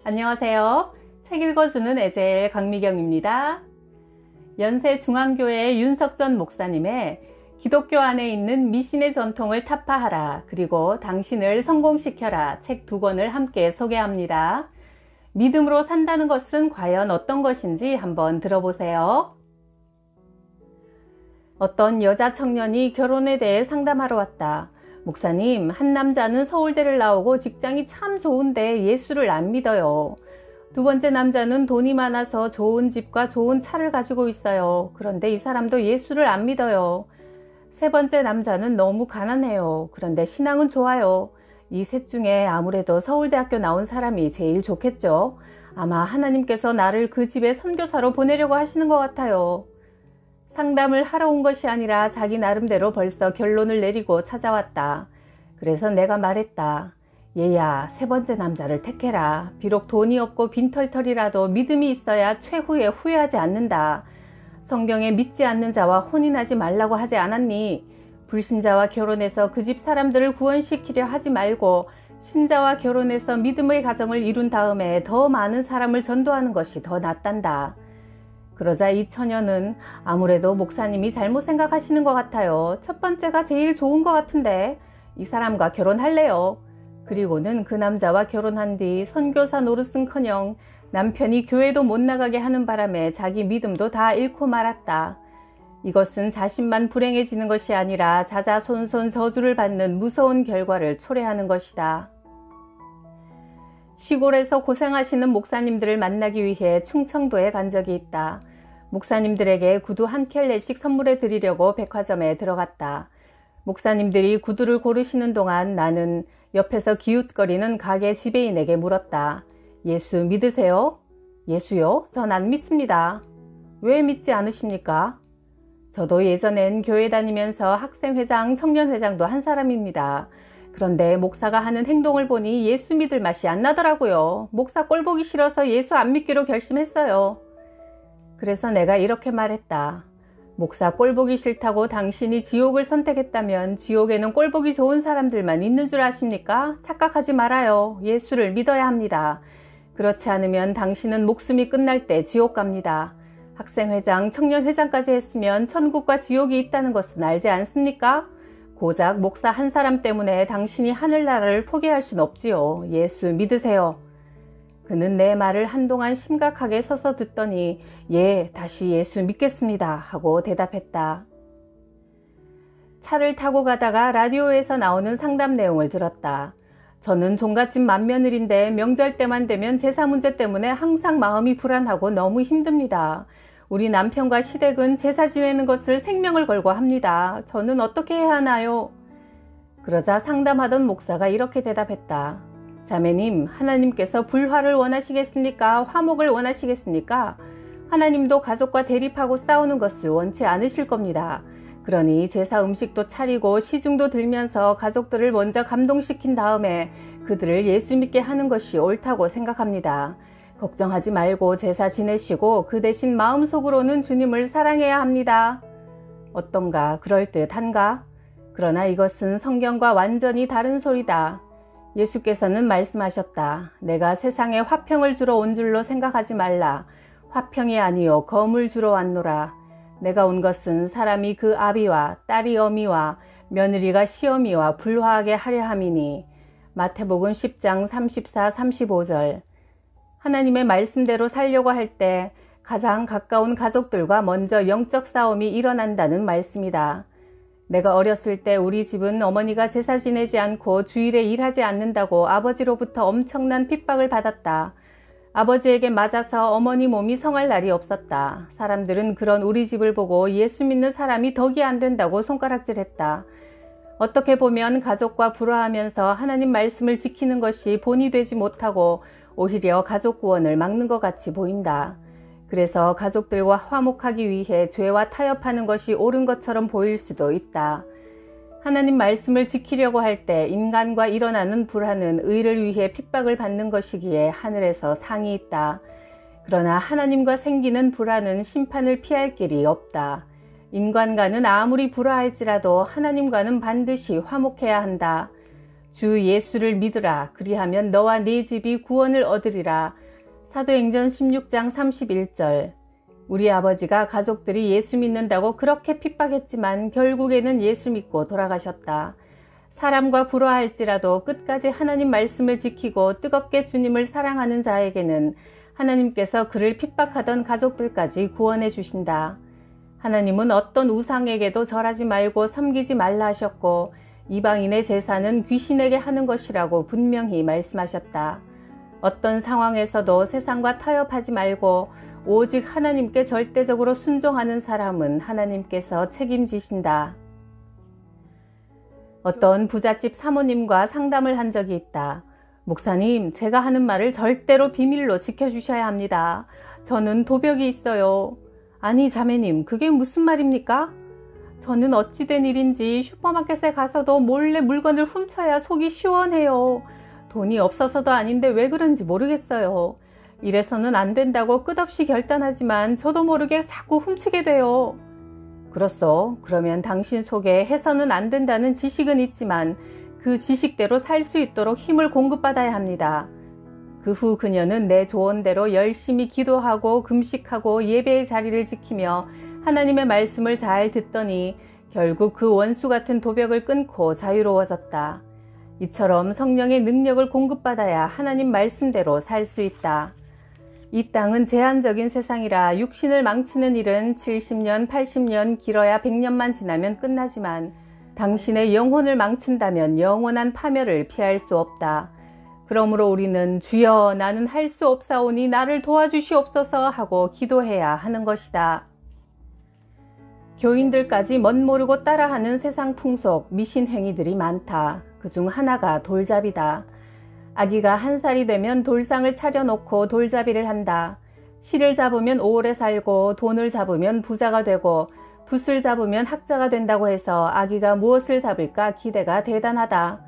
안녕하세요. 책 읽어주는 에젤 강미경입니다. 연세중앙교회 윤석전 목사님의 기독교 안에 있는 미신의 전통을 타파하라, 그리고 당신을 성공시켜라 책 2권을 함께 소개합니다. 믿음으로 산다는 것은 과연 어떤 것인지 한번 들어보세요. 어떤 여자 청년이 결혼에 대해 상담하러 왔다. 목사님, 한 남자는 서울대를 나오고 직장이 참 좋은데 예수를 안 믿어요. 두 번째 남자는 돈이 많아서 좋은 집과 좋은 차를 가지고 있어요. 그런데 이 사람도 예수를 안 믿어요. 세 번째 남자는 너무 가난해요. 그런데 신앙은 좋아요. 이 셋 중에 아무래도 서울대학교 나온 사람이 제일 좋겠죠. 아마 하나님께서 나를 그 집에 선교사로 보내려고 하시는 것 같아요. 상담을 하러 온 것이 아니라 자기 나름대로 벌써 결론을 내리고 찾아왔다. 그래서 내가 말했다. 얘야, 세 번째 남자를 택해라. 비록 돈이 없고 빈털털이라도 믿음이 있어야 최후에 후회하지 않는다. 성경에 믿지 않는 자와 혼인하지 말라고 하지 않았니? 불신자와 결혼해서 그 집 사람들을 구원시키려 하지 말고 신자와 결혼해서 믿음의 가정을 이룬 다음에 더 많은 사람을 전도하는 것이 더 낫단다. 그러자 이 처녀는 아무래도 목사님이 잘못 생각하시는 것 같아요. 첫 번째가 제일 좋은 것 같은데 이 사람과 결혼할래요. 그리고는 그 남자와 결혼한 뒤 선교사 노릇은커녕 남편이 교회도 못 나가게 하는 바람에 자기 믿음도 다 잃고 말았다. 이것은 자신만 불행해지는 것이 아니라 자자손손 저주를 받는 무서운 결과를 초래하는 것이다. 시골에서 고생하시는 목사님들을 만나기 위해 충청도에 간 적이 있다. 목사님들에게 구두 한 켤레씩 선물해 드리려고 백화점에 들어갔다. 목사님들이 구두를 고르시는 동안 나는 옆에서 기웃거리는 가게 지배인에게 물었다. 예수 믿으세요? 예수요? 전 안 믿습니다. 왜 믿지 않으십니까? 저도 예전엔 교회 다니면서 학생회장, 청년회장도 한 사람입니다. 그런데 목사가 하는 행동을 보니 예수 믿을 맛이 안 나더라고요. 목사 꼴 보기 싫어서 예수 안 믿기로 결심했어요. 그래서 내가 이렇게 말했다. 목사 꼴 보기 싫다고 당신이 지옥을 선택했다면 지옥에는 꼴 보기 좋은 사람들만 있는 줄 아십니까? 착각하지 말아요. 예수를 믿어야 합니다. 그렇지 않으면 당신은 목숨이 끝날 때 지옥 갑니다. 학생회장, 청년회장까지 했으면 천국과 지옥이 있다는 것은 알지 않습니까? 고작 목사 한 사람 때문에 당신이 하늘나라를 포기할 순 없지요. 예수 믿으세요. 그는 내 말을 한동안 심각하게 서서 듣더니 예, 다시 예수 믿겠습니다 하고 대답했다. 차를 타고 가다가 라디오에서 나오는 상담 내용을 들었다. 저는 종갓집 맏며느리인데 명절 때만 되면 제사 문제 때문에 항상 마음이 불안하고 너무 힘듭니다. 우리 남편과 시댁은 제사 지내는 것을 생명을 걸고 합니다. 저는 어떻게 해야 하나요? 그러자 상담하던 목사가 이렇게 대답했다. 자매님, 하나님께서 불화를 원하시겠습니까? 화목을 원하시겠습니까? 하나님도 가족과 대립하고 싸우는 것을 원치 않으실 겁니다. 그러니 제사 음식도 차리고 시중도 들면서 가족들을 먼저 감동시킨 다음에 그들을 예수 믿게 하는 것이 옳다고 생각합니다. 걱정하지 말고 제사 지내시고 그 대신 마음속으로는 주님을 사랑해야 합니다. 어떤가? 그럴듯한가? 그러나 이것은 성경과 완전히 다른 소리다. 예수께서는 말씀하셨다. 내가 세상에 화평을 주러 온 줄로 생각하지 말라. 화평이 아니요 검을 주러 왔노라. 내가 온 것은 사람이 그 아비와 딸이 어미와 며느리가 시어미와 불화하게 하려 함이니. 마태복음 10장 34, 35절. 하나님의 말씀대로 살려고 할 때 가장 가까운 가족들과 먼저 영적 싸움이 일어난다는 말씀이다. 내가 어렸을 때 우리 집은 어머니가 제사 지내지 않고 주일에 일하지 않는다고 아버지로부터 엄청난 핍박을 받았다. 아버지에게 맞아서 어머니 몸이 성할 날이 없었다. 사람들은 그런 우리 집을 보고 예수 믿는 사람이 덕이 안 된다고 손가락질했다. 어떻게 보면 가족과 불화하면서 하나님 말씀을 지키는 것이 본이 되지 못하고 오히려 가족 구원을 막는 것 같이 보인다. 그래서 가족들과 화목하기 위해 죄와 타협하는 것이 옳은 것처럼 보일 수도 있다. 하나님 말씀을 지키려고 할 때 인간과 일어나는 불화는 의를 위해 핍박을 받는 것이기에 하늘에서 상이 있다. 그러나 하나님과 생기는 불화는 심판을 피할 길이 없다. 인간과는 아무리 불화할지라도 하나님과는 반드시 화목해야 한다. 주 예수를 믿으라. 그리하면 너와 네 집이 구원을 얻으리라. 사도행전 16장 31절. 우리 아버지가 가족들이 예수 믿는다고 그렇게 핍박했지만 결국에는 예수 믿고 돌아가셨다. 사람과 불화할지라도 끝까지 하나님 말씀을 지키고 뜨겁게 주님을 사랑하는 자에게는 하나님께서 그를 핍박하던 가족들까지 구원해 주신다. 하나님은 어떤 우상에게도 절하지 말고 섬기지 말라 하셨고 이방인의 제사는 귀신에게 하는 것이라고 분명히 말씀하셨다. 어떤 상황에서도 세상과 타협하지 말고 오직 하나님께 절대적으로 순종하는 사람은 하나님께서 책임지신다. 어떤 부잣집 사모님과 상담을 한 적이 있다. 목사님, 제가 하는 말을 절대로 비밀로 지켜주셔야 합니다. 저는 도벽이 있어요. 아니 자매님, 그게 무슨 말입니까? 저는 어찌된 일인지 슈퍼마켓에 가서도 몰래 물건을 훔쳐야 속이 시원해요. 돈이 없어서도 아닌데 왜 그런지 모르겠어요. 이래서는 안 된다고 끝없이 결단하지만 저도 모르게 자꾸 훔치게 돼요. 그렇소. 그러면 당신 속에 해서는 안 된다는 지식은 있지만 그 지식대로 살 수 있도록 힘을 공급받아야 합니다. 그 후 그녀는 내 조언대로 열심히 기도하고 금식하고 예배의 자리를 지키며 하나님의 말씀을 잘 듣더니 결국 그 원수 같은 도벽을 끊고 자유로워졌다. 이처럼 성령의 능력을 공급받아야 하나님 말씀대로 살 수 있다. 이 땅은 제한적인 세상이라 육신을 망치는 일은 70년, 80년, 길어야 100년만 지나면 끝나지만 당신의 영혼을 망친다면 영원한 파멸을 피할 수 없다. 그러므로 우리는 주여 나는 할 수 없사오니 나를 도와주시옵소서 하고 기도해야 하는 것이다. 교인들까지 멋모르고 따라하는 세상 풍속, 미신 행위들이 많다. 그중 하나가 돌잡이다. 아기가 1살이 되면 돌상을 차려놓고 돌잡이를 한다. 실을 잡으면 오래 살고 돈을 잡으면 부자가 되고 붓을 잡으면 학자가 된다고 해서 아기가 무엇을 잡을까 기대가 대단하다.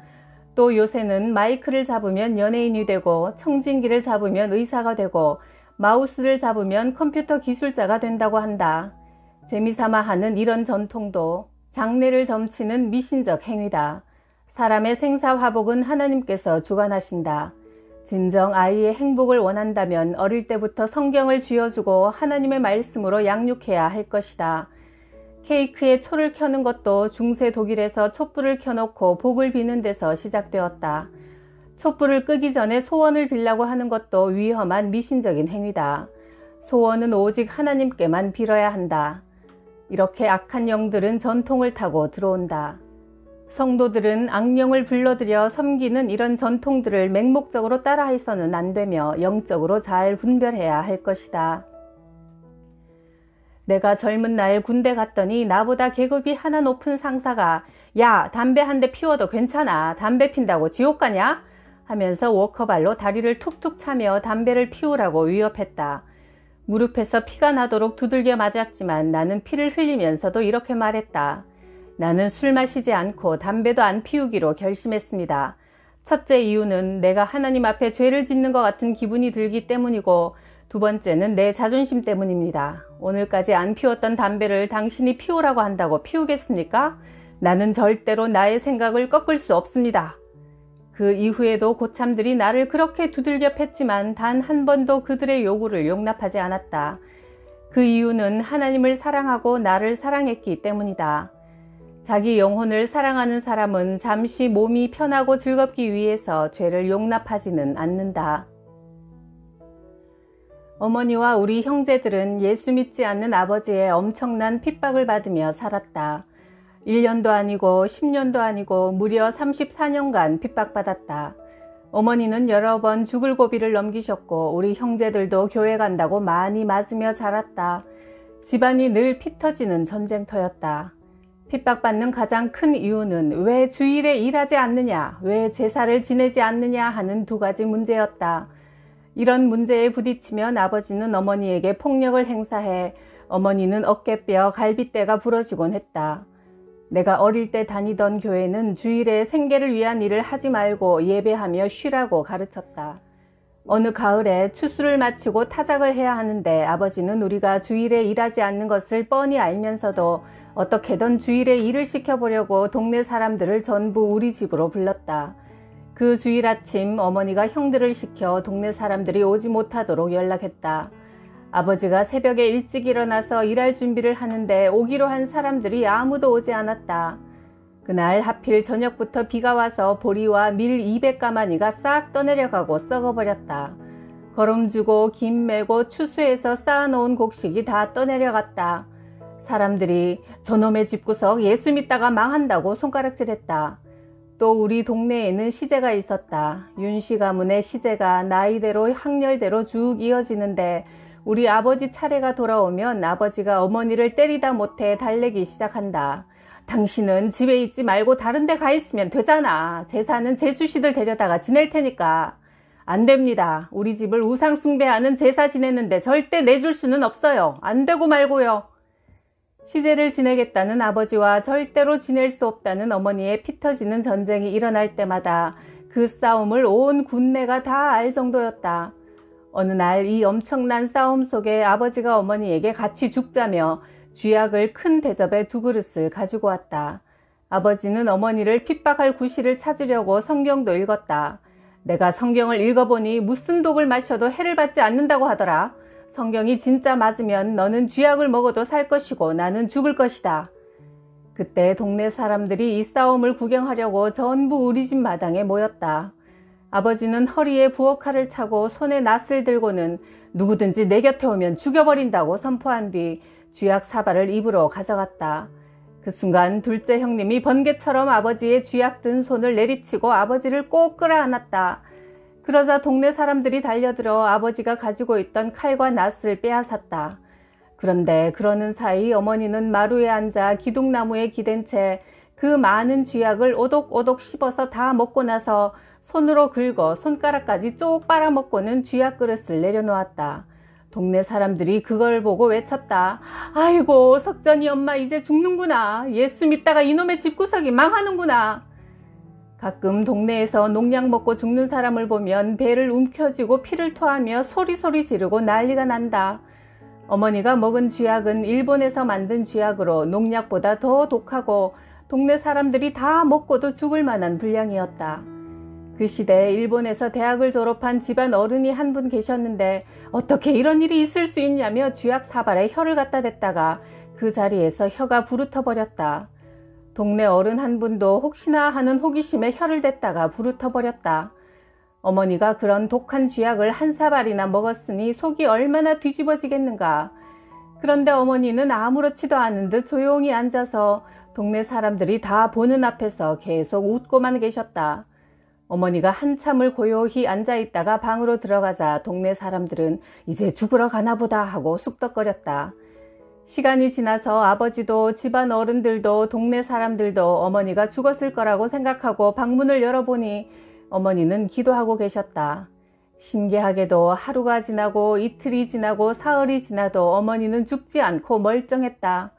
또 요새는 마이크를 잡으면 연예인이 되고 청진기를 잡으면 의사가 되고 마우스를 잡으면 컴퓨터 기술자가 된다고 한다. 재미삼아 하는 이런 전통도 장래를 점치는 미신적 행위다. 사람의 생사화복은 하나님께서 주관하신다. 진정 아이의 행복을 원한다면 어릴 때부터 성경을 쥐어주고 하나님의 말씀으로 양육해야 할 것이다. 케이크에 초를 켜는 것도 중세 독일에서 촛불을 켜놓고 복을 비는 데서 시작되었다. 촛불을 끄기 전에 소원을 빌라고 하는 것도 위험한 미신적인 행위다. 소원은 오직 하나님께만 빌어야 한다. 이렇게 악한 영들은 전통을 타고 들어온다. 성도들은 악령을 불러들여 섬기는 이런 전통들을 맹목적으로 따라해서는 안 되며 영적으로 잘 분별해야 할 것이다. 내가 젊은 날 군대 갔더니 나보다 계급이 하나 높은 상사가 야, 담배 한 대 피워도 괜찮아. 담배 핀다고 지옥 가냐? 하면서 워커발로 다리를 툭툭 차며 담배를 피우라고 위협했다. 무릎에서 피가 나도록 두들겨 맞았지만 나는 피를 흘리면서도 이렇게 말했다. 나는 술 마시지 않고 담배도 안 피우기로 결심했습니다. 첫째 이유는 내가 하나님 앞에 죄를 짓는 것 같은 기분이 들기 때문이고 두 번째는 내 자존심 때문입니다. 오늘까지 안 피웠던 담배를 당신이 피우라고 한다고 피우겠습니까? 나는 절대로 나의 생각을 꺾을 수 없습니다. 그 이후에도 고참들이 나를 그렇게 두들겨 팼지만 단 한 번도 그들의 요구를 용납하지 않았다. 그 이유는 하나님을 사랑하고 나를 사랑했기 때문이다. 자기 영혼을 사랑하는 사람은 잠시 몸이 편하고 즐겁기 위해서 죄를 용납하지는 않는다. 어머니와 우리 형제들은 예수 믿지 않는 아버지의 엄청난 핍박을 받으며 살았다. 1년도 아니고 10년도 아니고 무려 34년간 핍박받았다. 어머니는 여러 번 죽을 고비를 넘기셨고 우리 형제들도 교회 간다고 많이 맞으며 자랐다. 집안이 늘 피 터지는 전쟁터였다. 핍박받는 가장 큰 이유는 왜 주일에 일하지 않느냐, 왜 제사를 지내지 않느냐 하는 두 가지 문제였다. 이런 문제에 부딪히면 아버지는 어머니에게 폭력을 행사해 어머니는 어깨뼈, 갈비뼈가 부러지곤 했다. 내가 어릴 때 다니던 교회는 주일에 생계를 위한 일을 하지 말고 예배하며 쉬라고 가르쳤다. 어느 가을에 추수를 마치고 타작을 해야 하는데 아버지는 우리가 주일에 일하지 않는 것을 뻔히 알면서도 어떻게든 주일에 일을 시켜보려고 동네 사람들을 전부 우리 집으로 불렀다. 그 주일 아침 어머니가 형들을 시켜 동네 사람들이 오지 못하도록 연락했다. 아버지가 새벽에 일찍 일어나서 일할 준비를 하는데 오기로 한 사람들이 아무도 오지 않았다. 그날 하필 저녁부터 비가 와서 보리와 밀 200가마니가 싹 떠내려가고 썩어버렸다. 거름 주고 김 메고 추수해서 쌓아놓은 곡식이 다 떠내려갔다. 사람들이 저놈의 집구석 예수 믿다가 망한다고 손가락질했다. 또 우리 동네에는 시제가 있었다. 윤씨 가문의 시제가 나이대로 학렬대로 쭉 이어지는데 우리 아버지 차례가 돌아오면 아버지가 어머니를 때리다 못해 달래기 시작한다. 당신은 집에 있지 말고 다른 데 가 있으면 되잖아. 제사는 제수씨들 데려다가 지낼 테니까. 안 됩니다. 우리 집을 우상 숭배하는 제사 지내는데 절대 내줄 수는 없어요. 안 되고 말고요. 시제를 지내겠다는 아버지와 절대로 지낼 수 없다는 어머니의 피 터지는 전쟁이 일어날 때마다 그 싸움을 온 군내가 다 알 정도였다. 어느 날 이 엄청난 싸움 속에 아버지가 어머니에게 같이 죽자며 쥐약을 큰 대접에 2그릇을 가지고 왔다. 아버지는 어머니를 핍박할 구실을 찾으려고 성경도 읽었다. 내가 성경을 읽어보니 무슨 독을 마셔도 해를 받지 않는다고 하더라. 성경이 진짜 맞으면 너는 쥐약을 먹어도 살 것이고 나는 죽을 것이다. 그때 동네 사람들이 이 싸움을 구경하려고 전부 우리 집 마당에 모였다. 아버지는 허리에 부엌칼을 차고 손에 낫을 들고는 누구든지 내 곁에 오면 죽여버린다고 선포한 뒤 쥐약 사발을 입으로 가져갔다. 그 순간 둘째 형님이 번개처럼 아버지의 쥐약 든 손을 내리치고 아버지를 꼭 끌어안았다. 그러자 동네 사람들이 달려들어 아버지가 가지고 있던 칼과 낫을 빼앗았다. 그런데 그러는 사이 어머니는 마루에 앉아 기둥나무에 기댄 채 그 많은 쥐약을 오독오독 씹어서 다 먹고 나서 손으로 긁어 손가락까지 쪽 빨아먹고는 쥐약 그릇을 내려놓았다. 동네 사람들이 그걸 보고 외쳤다. 아이고 석전이 엄마 이제 죽는구나. 예수 믿다가 이놈의 집구석이 망하는구나. 가끔 동네에서 농약 먹고 죽는 사람을 보면 배를 움켜쥐고 피를 토하며 소리소리 지르고 난리가 난다. 어머니가 먹은 쥐약은 일본에서 만든 쥐약으로 농약보다 더 독하고 동네 사람들이 다 먹고도 죽을 만한 분량이었다. 그 시대에 일본에서 대학을 졸업한 집안 어른이 한 분 계셨는데 어떻게 이런 일이 있을 수 있냐며 쥐약 사발에 혀를 갖다 댔다가 그 자리에서 혀가 부르터버렸다. 동네 어른 한 분도 혹시나 하는 호기심에 혀를 댔다가 부르터버렸다. 어머니가 그런 독한 쥐약을 한 사발이나 먹었으니 속이 얼마나 뒤집어지겠는가. 그런데 어머니는 아무렇지도 않은 듯 조용히 앉아서 동네 사람들이 다 보는 앞에서 계속 웃고만 계셨다. 어머니가 한참을 고요히 앉아있다가 방으로 들어가자 동네 사람들은 이제 죽으러 가나보다 하고 쑥덕거렸다. 시간이 지나서 아버지도 집안 어른들도 동네 사람들도 어머니가 죽었을 거라고 생각하고 방문을 열어보니 어머니는 기도하고 계셨다. 신기하게도 하루가 지나고 이틀이 지나고 사흘이 지나도 어머니는 죽지 않고 멀쩡했다.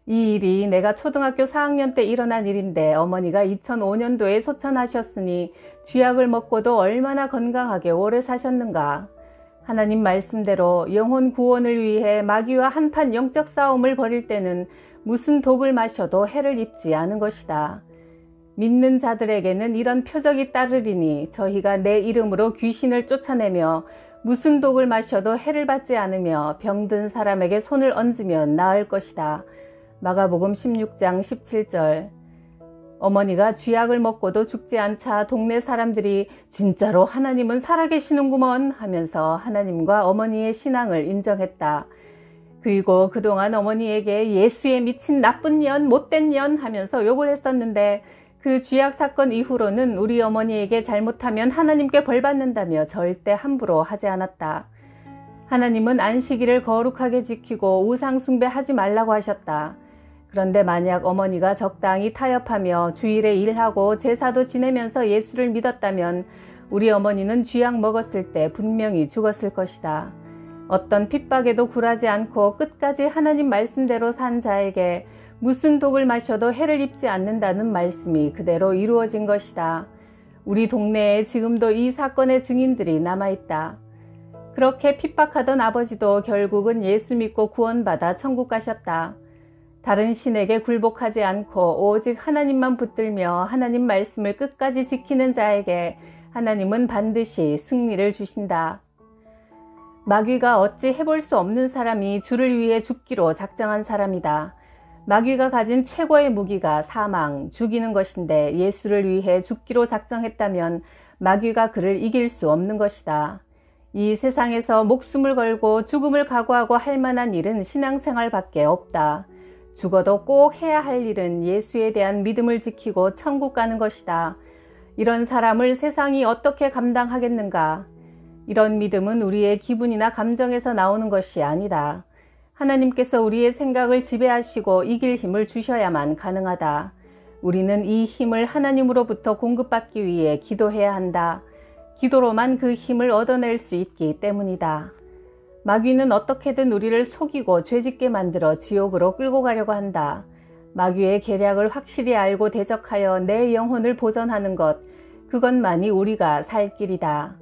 이 일이 내가 초등학교 4학년 때 일어난 일인데 어머니가 2005년도에 소천하셨으니 쥐약을 먹고도 얼마나 건강하게 오래 사셨는가. 하나님 말씀대로 영혼 구원을 위해 마귀와 한판 영적 싸움을 벌일 때는 무슨 독을 마셔도 해를 입지 않은 것이다. 믿는 자들에게는 이런 표적이 따르리니 저희가 내 이름으로 귀신을 쫓아내며 무슨 독을 마셔도 해를 받지 않으며 병든 사람에게 손을 얹으면 나을 것이다. 마가복음 16장 17절. 어머니가 쥐약을 먹고도 죽지 않자 동네 사람들이 진짜로 하나님은 살아계시는구먼 하면서 하나님과 어머니의 신앙을 인정했다. 그리고 그동안 어머니에게 예수에 미친 나쁜 년, 못된 년 하면서 욕을 했었는데 그 쥐약 사건 이후로는 우리 어머니에게 잘못하면 하나님께 벌 받는다며 절대 함부로 하지 않았다. 하나님은 안식일을 거룩하게 지키고 우상 숭배하지 말라고 하셨다. 그런데 만약 어머니가 적당히 타협하며 주일에 일하고 제사도 지내면서 예수를 믿었다면 우리 어머니는 쥐약 먹었을 때 분명히 죽었을 것이다. 어떤 핍박에도 굴하지 않고 끝까지 하나님 말씀대로 산 자에게 무슨 독을 마셔도 해를 입지 않는다는 말씀이 그대로 이루어진 것이다. 우리 동네에 지금도 이 사건의 증인들이 남아있다. 그렇게 핍박하던 아버지도 결국은 예수 믿고 구원받아 천국 가셨다. 다른 신에게 굴복하지 않고 오직 하나님만 붙들며 하나님 말씀을 끝까지 지키는 자에게 하나님은 반드시 승리를 주신다. 마귀가 어찌 해볼 수 없는 사람이 주를 위해 죽기로 작정한 사람이다. 마귀가 가진 최고의 무기가 사망, 죽이는 것인데 예수를 위해 죽기로 작정했다면 마귀가 그를 이길 수 없는 것이다. 이 세상에서 목숨을 걸고 죽음을 각오하고 할 만한 일은 신앙생활밖에 없다. 죽어도 꼭 해야 할 일은 예수에 대한 믿음을 지키고 천국 가는 것이다. 이런 사람을 세상이 어떻게 감당하겠는가? 이런 믿음은 우리의 기분이나 감정에서 나오는 것이 아니다. 하나님께서 우리의 생각을 지배하시고 이길 힘을 주셔야만 가능하다. 우리는 이 힘을 하나님으로부터 공급받기 위해 기도해야 한다. 기도로만 그 힘을 얻어낼 수 있기 때문이다. 마귀는 어떻게든 우리를 속이고 죄짓게 만들어 지옥으로 끌고 가려고 한다. 마귀의 계략을 확실히 알고 대적하여 내 영혼을 보전하는 것, 그것만이 우리가 살 길이다.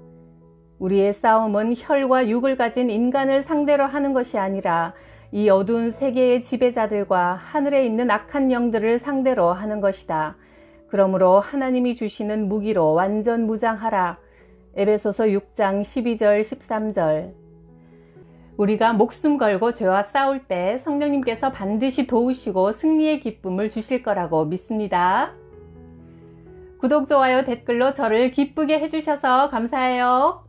우리의 싸움은 혈과 육을 가진 인간을 상대로 하는 것이 아니라 이 어두운 세계의 지배자들과 하늘에 있는 악한 영들을 상대로 하는 것이다. 그러므로 하나님이 주시는 무기로 완전 무장하라. 에베소서 6장 12절 13절. 우리가 목숨 걸고 죄와 싸울 때 성령님께서 반드시 도우시고 승리의 기쁨을 주실 거라고 믿습니다. 구독, 좋아요, 댓글로 저를 기쁘게 해주셔서 감사해요.